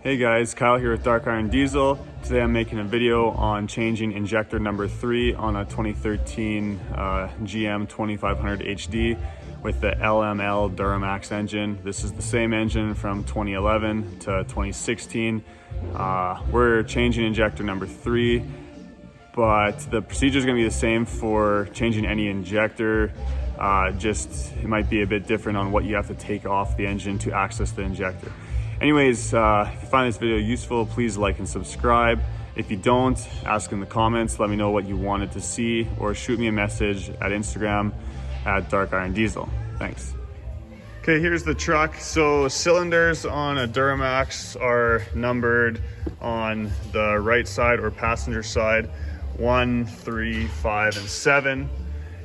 Hey guys, Kyle here with Dark Iron Diesel. Today I'm making a video on changing injector number 3 on a 2013 GM 2500 HD with the LML Duramax engine. This is the same engine from 2011 to 2016. We're changing injector number 3, but the procedure is going to be the same for changing any injector. Just it might be a bit different on what you have to take off the engine to access the injector. Anyways, if you find this video useful, please like and subscribe. If you don't, ask in the comments, let me know what you wanted to see, or shoot me a message at Instagram at Dark Iron Diesel. Thanks. Okay, here's the truck. So cylinders on a Duramax are numbered on the right side or passenger side, 1, 3, 5, and 7.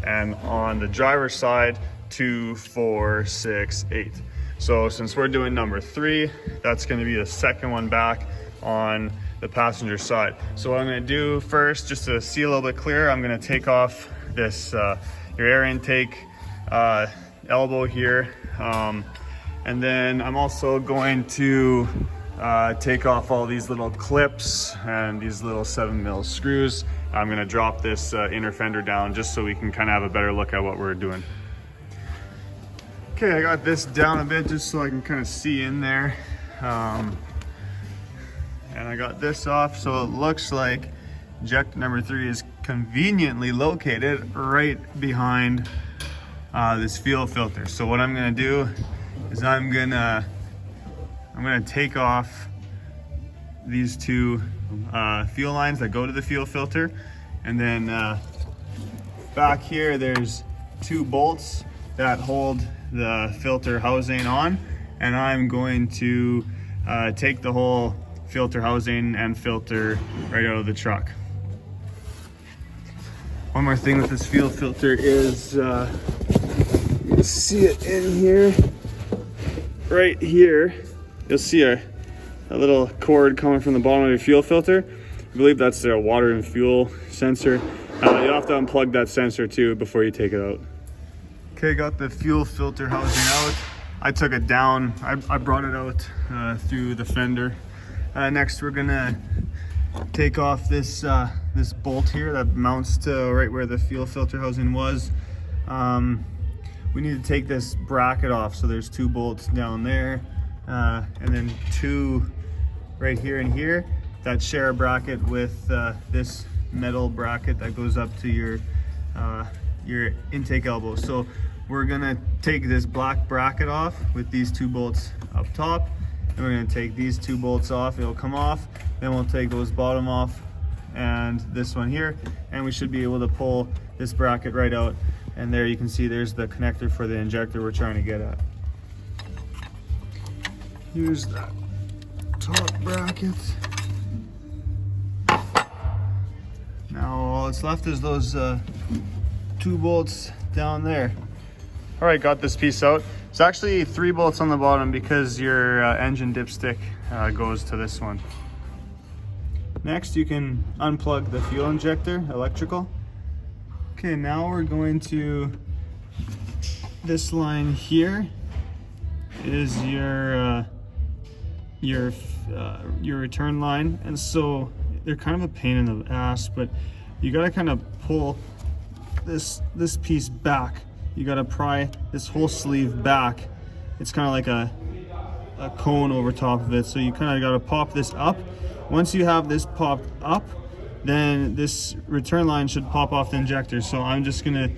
And on the driver's side, 2, 4, 6, 8. So since we're doing number 3, that's going to be the second one back on the passenger side. So what I'm going to do first, just to see a little bit clearer, I'm going to take off this your air intake elbow here, and then I'm also going to take off all these little clips and these little 7mm screws. I'm going to drop this inner fender down just so we can kind of have a better look at what we're doing. Okay, I got this down a bit just so I can kind of see in there. And I got this off, so it looks like injector number 3 is conveniently located right behind this fuel filter. So what I'm gonna do is I'm gonna take off these two fuel lines that go to the fuel filter, and then back here there's 2 bolts that hold the filter housing on, and I'm going to take the whole filter housing and filter right out of the truck. One more thing with this fuel filter is you can see it in here, right here. You'll see a little cord coming from the bottom of your fuel filter. I believe that's their water and fuel sensor. You'll have to unplug that sensor too before you take it out. Okay, got the fuel filter housing out. I took it down. I brought it out through the fender. Next, we're gonna take off this this bolt here that mounts to right where the fuel filter housing was. We need to take this bracket off. So there's 2 bolts down there, and then 2 right here and here that share a bracket with this metal bracket that goes up to your intake elbow. So we're gonna take this black bracket off with these 2 bolts up top, and we're gonna take these 2 bolts off. It'll come off, then we'll take those bottom off and this one here, and we should be able to pull this bracket right out. And there you can see there's the connector for the injector we're trying to get at. Here's that top bracket. Now all that's left is those 2 bolts down there. All right, got this piece out. It's actually 3 bolts on the bottom because your engine dipstick goes to this one. Next, you can unplug the fuel injector, electrical. Okay, now we're going to, this line here is your return line, and so they're kind of a pain in the ass, but you gotta kind of pull this piece back. You gotta pry this whole sleeve back. It's kind of like a cone over top of it, so you kind of gotta pop this up. Once you have this popped up, then this return line should pop off the injector. So I'm just gonna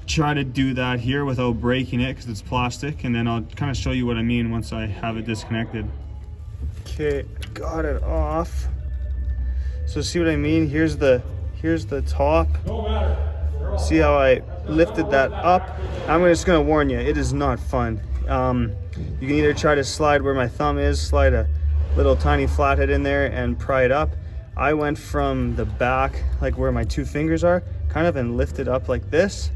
try to do that here without breaking it because it's plastic, and then I'll kind of show you what I mean once I have it disconnected. Okay, got it off. So see what I mean? Here's the top. See how I lifted that up? I'm just gonna warn you, it is not fun. You can either try to slide where my thumb is, slide a little tiny flathead in there and pry it up. I went from the back, like where my 2 fingers are, kind of, and lifted up like this.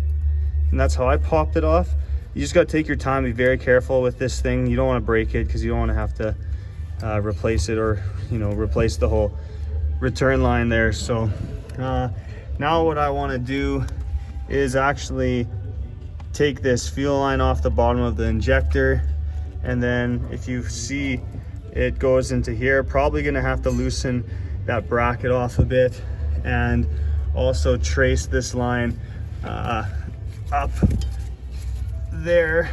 And that's how I popped it off. You just gotta take your time, be very careful with this thing. You don't wanna break it because you don't wanna have to replace it, or replace the whole return line there. So now what I wanna do is actually take this fuel line off the bottom of the injector, and then if you see it goes into here. Probably gonna have to loosen that bracket off a bit and also trace this line up there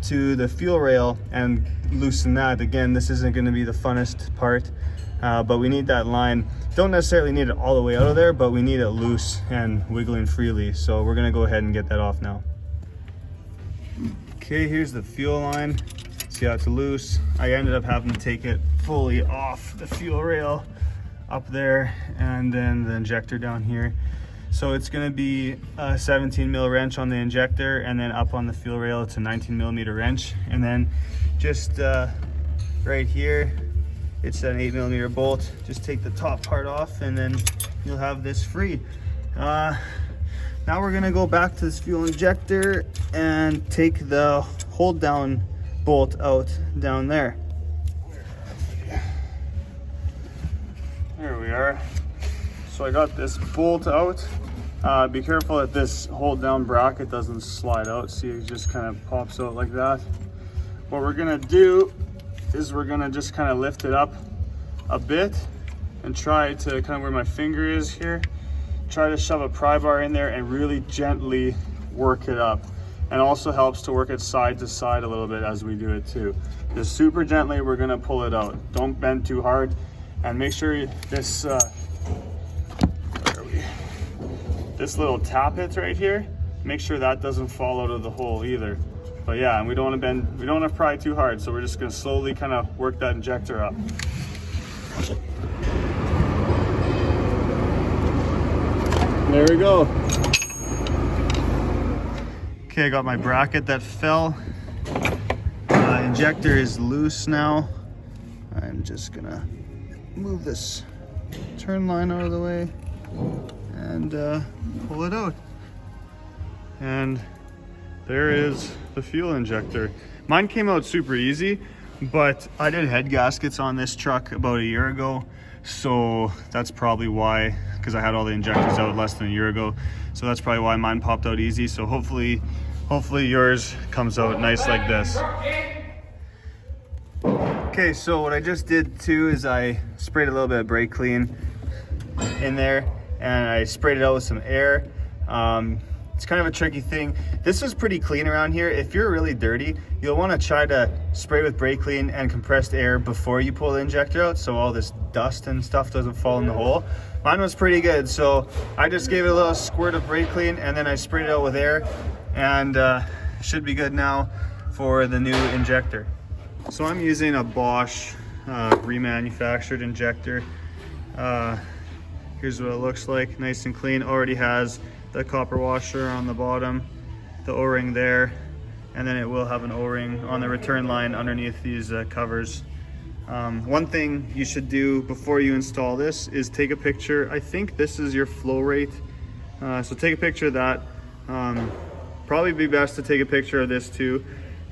to the fuel rail and loosen that. Again, this isn't going to be the funnest part, but we need that line. Don't necessarily need it all the way out of there, but we need it loose and wiggling freely. So we're going to go ahead and get that off now. Okay, here's the fuel line. See how it's loose? I ended up having to take it fully off the fuel rail up there, and then the injector down here. So it's going to be a 17 mil wrench on the injector, and then up on the fuel rail it's a 19 millimeter wrench, and then just right here it's an 8 millimeter bolt. Just take the top part off and then you'll have this free. Now we're going to go back to this fuel injector and take the hold down bolt out down there. There we are. So I got this bolt out. Be careful that this hold down bracket doesn't slide out. See, it just kind of pops out like that. What we're gonna do is we're gonna just kind of lift it up a bit and try to kind of where my finger is here, try to shove a pry bar in there and really gently work it up. And also helps to work it side to side a little bit as we do it too. Just super gently, we're gonna pull it out. Don't bend too hard, and make sure this this little tappet right here, make sure that doesn't fall out of the hole either. But yeah, and we don't want to bend, we don't want to pry too hard, so we're just going to slowly kind of work that injector up. There we go. Okay, I got my bracket that fell. Injector is loose now. I'm just gonna move this turn line out of the way and pull it out. And there is the fuel injector. Mine came out super easy, but I did head gaskets on this truck about a year ago, so that's probably why, because I had all the injectors out less than a year ago, so that's probably why mine popped out easy. So hopefully yours comes out nice like this. Okay, so what I just did too is I sprayed a little bit of brake clean in there and I sprayed it out with some air. It's kind of a tricky thing. This is pretty clean around here. If you're really dirty, you'll want to try to spray with brake clean and compressed air before you pull the injector out, so all this dust and stuff doesn't fall in the hole. Mine was pretty good, so I just gave it a little squirt of brake clean and then I sprayed it out with air, and should be good now for the new injector. So I'm using a Bosch remanufactured injector. Here's what it looks like, nice and clean. Already has the copper washer on the bottom, the O-ring there, and then it will have an O-ring on the return line underneath these covers. One thing you should do before you install this is take a picture. I think this is your flow rate, so take a picture of that. Probably be best to take a picture of this too.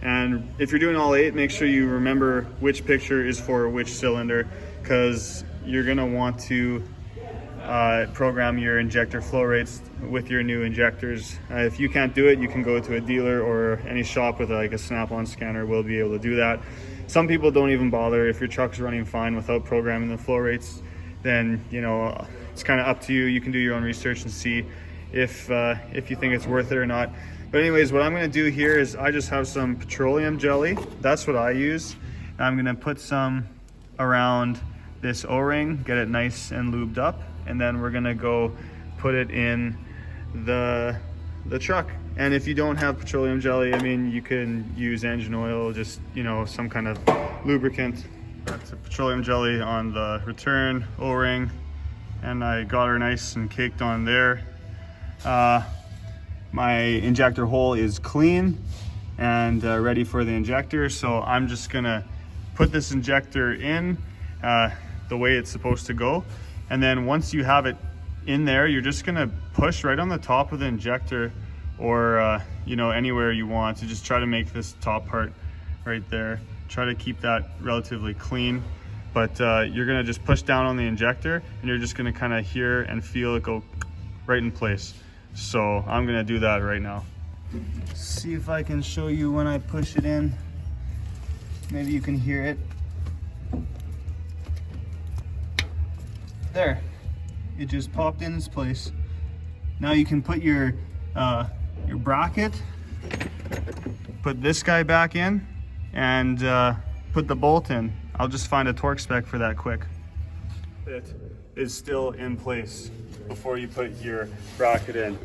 And if you're doing all 8, make sure you remember which picture is for which cylinder, because you're gonna want to program your injector flow rates with your new injectors. If you can't do it, you can go to a dealer or any shop with like a snap-on scanner will be able to do that. Some people don't even bother. If your truck's running fine without programming the flow rates, then you know it's kind of up to you. You can do your own research and see if you think it's worth it or not. But anyways, what I'm going to do here is I just have some petroleum jelly. That's what I use. And I'm going to put some around this O-ring, get it nice and lubed up, and then we're going to go put it in the truck. And if you don't have petroleum jelly, I mean, you can use engine oil, just, you know, some kind of lubricant. That's a petroleum jelly on the return O-ring, and I got her nice and caked on there. My injector hole is clean and ready for the injector, so I'm just gonna put this injector in the way it's supposed to go, and then once you have it in there, you're just gonna push right on the top of the injector, or you know, anywhere you want to just try to make this top part right there. Try to keep that relatively clean, but you're gonna just push down on the injector and you're just gonna kind of hear and feel it go right in place. So I'm gonna do that right now. See if I can show you when I push it in. Maybe you can hear it. There, it just popped in its place. Now you can put your bracket, put this guy back in, and put the bolt in. I'll just find a torque spec for that quick. It is still in place before you put your bracket in.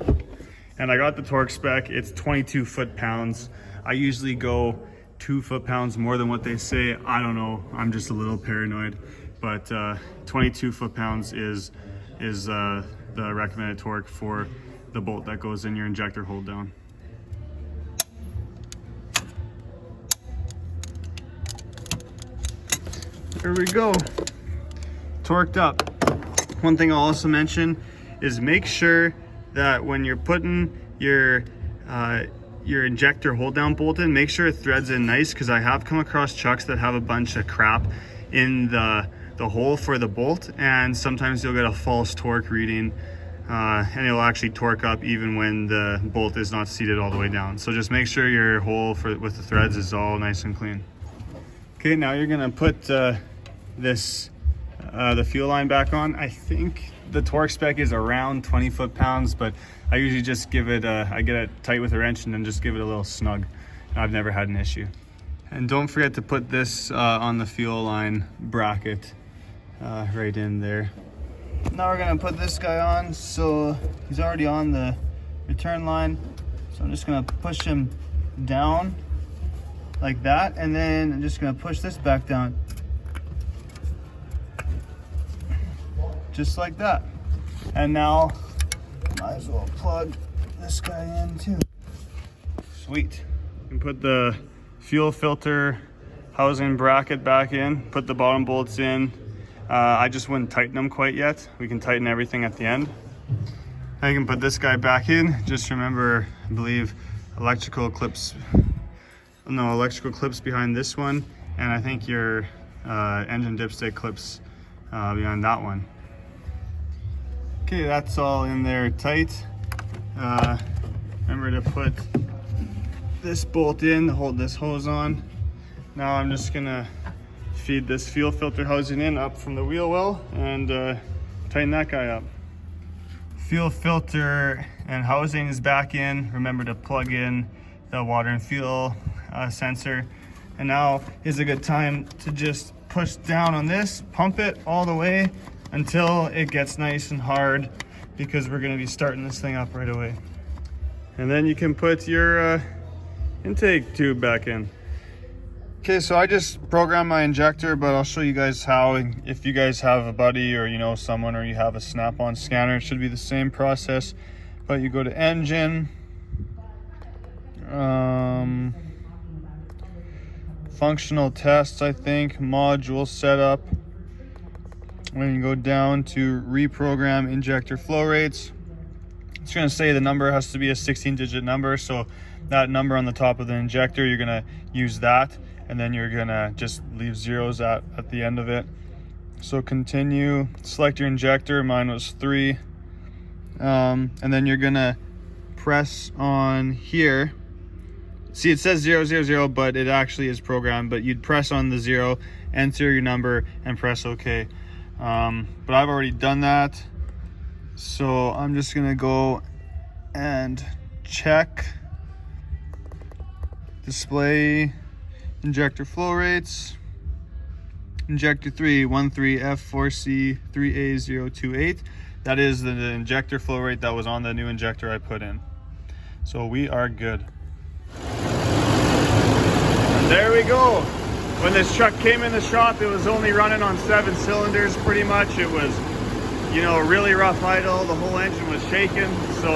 And I got the torque spec, it's 22 foot-pounds. I usually go 2 foot-pounds more than what they say. I don't know, I'm just a little paranoid. But 22 foot-pounds is the recommended torque for the bolt that goes in your injector hold down. There we go, torqued up. One thing I'll also mention is make sure that when you're putting your injector hold down bolt in, make sure it threads in nice, because I have come across chucks that have a bunch of crap in the hole for the bolt, and sometimes you'll get a false torque reading, and it'll actually torque up even when the bolt is not seated all the way down. So just make sure your hole with the threads is all nice and clean. Okay, now you're gonna put the fuel line back on. I think the torque spec is around 20 foot-pounds, but I usually just give it I get it tight with a wrench and then just give it a little snug. I've never had an issue. And don't forget to put this on the fuel line bracket right in there. Now we're gonna put this guy on. So he's already on the return line, so I'm just gonna push him down like that, and then I'm just gonna push this back down just like that. And now might as well plug this guy in too. Sweet. You can put the fuel filter housing bracket back in, put the bottom bolts in. I just wouldn't tighten them quite yet. We can tighten everything at the end. I can put this guy back in. Just remember, I believe electrical clips behind this one, and I think your engine dipstick clips behind that one. Okay, that's all in there tight. Remember to put this bolt in to hold this hose on. Now I'm just gonna feed this fuel filter housing in up from the wheel well and tighten that guy up. Fuel filter and housing is back in. Remember to plug in the water and fuel sensor. And now is a good time to just push down on this, pump it all the way until it gets nice and hard, because we're gonna be starting this thing up right away. And then you can put your intake tube back in. Okay, so I just programmed my injector, but I'll show you guys how. If you guys have a buddy or you know someone, or you have a snap-on scanner, it should be the same process. But you go to engine, functional tests, I think, module setup. When you go down to reprogram injector flow rates, it's going to say the number has to be a 16-digit number. So that number on the top of the injector, you're going to use that, and then you're going to just leave zeros at the end of it. So continue, select your injector. Mine was 3. And then you're going to press on here. See, it says 000, but it actually is programmed. But you'd press on the 0, enter your number, and press OK. But I've already done that, so I'm just gonna go and check display injector flow rates. Injector 3 13F4C 3A028. That is the injector flow rate that was on the new injector I put in. So we are good. And there we go. When this truck came in the shop, it was only running on 7 cylinders pretty much. It was, you know, really rough idle. The whole engine was shaking. So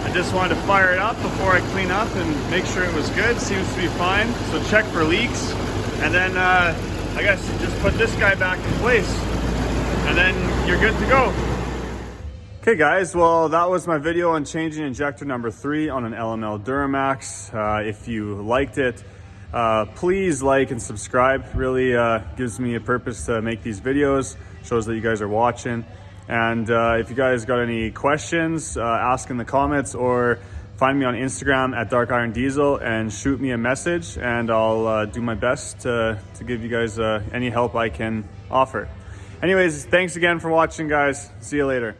I just wanted to fire it up before I clean up and make sure it was good. Seems to be fine. So check for leaks. And then I guess just put this guy back in place. And then you're good to go. Okay guys, well that was my video on changing injector number 3 on an LML Duramax. If you liked it, please like and subscribe. Really gives me a purpose to make these videos, shows that you guys are watching. And if you guys got any questions, ask in the comments, or find me on Instagram at Dark Iron Diesel and shoot me a message, and I'll do my best to give you guys any help I can offer. Anyways, thanks again for watching, guys. See you later.